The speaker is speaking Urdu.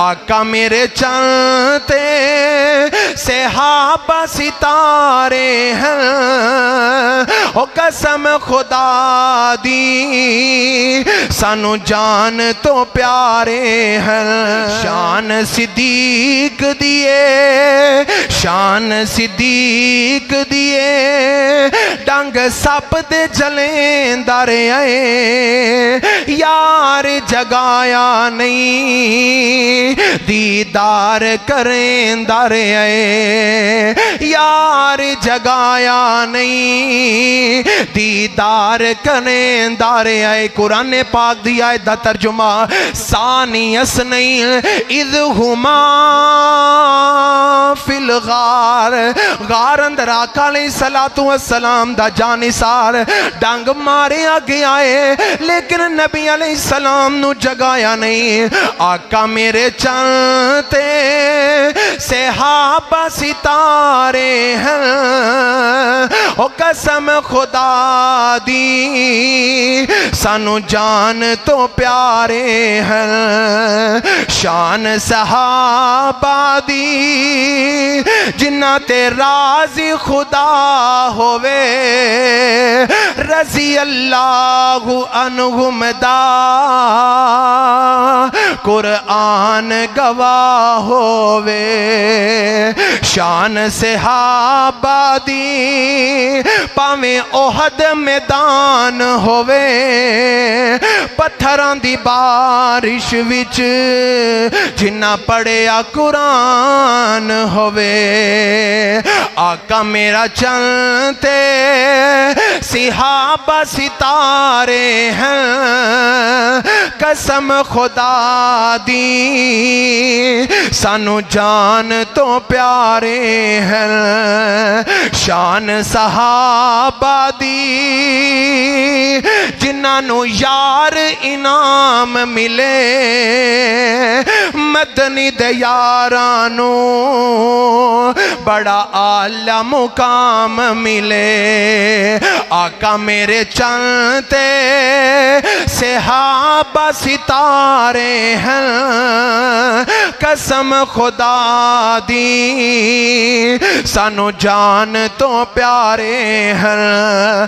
آقا میرے چلتے صحابہ ستارے ہیں، او قسم خدا دی سانو جان تو پیارے ہیں۔ شان صدیق دیے، شان صدیق دیے، ڈنگ سپ دے جلیں دارے آئے، یار جگایا نہیں دیدار کریں دارے آئے، یار جگایا نہیں دیدار کریں دارے آئے۔ قرآن پاک دی آیت دا ترجمہ ثانی اثنین اذ ہما فی الغار، غار اندر آقا علیہ السلام دا جانثار ڈنگ مارے آگے آئے، لیکن نبی علیہ السلام نو جگایا نہیں۔ آقا میرے چلتے صحابہ ستارے ہیں، او قسم خدا دی سانو جان تو پیارے ہیں۔ شان صحابہ دی جنہ تے راضی خدا ہوئے، رضی اللہ عنہم دا قرآن گواہ ہوئے۔ شان صحابہ دی پاویں احد میدان ہوئے، پتھران دی بارش وچ جنہ پڑھیا قرآن ہوئے۔ آقا میرا چلتے صحابہ ستارے ہیں، قسم خدا دی سانو جان تو پیارے ہیں۔ شان صحابہ دی جنہاں نو یار انعام ملے، مدنی دے یارانو بڑا اعلیٰ مقام ملے۔ آقا میرے چلتے صحابہ ستارے ہیں، قسم خدا دی سانو جان تو پیارے ہیں۔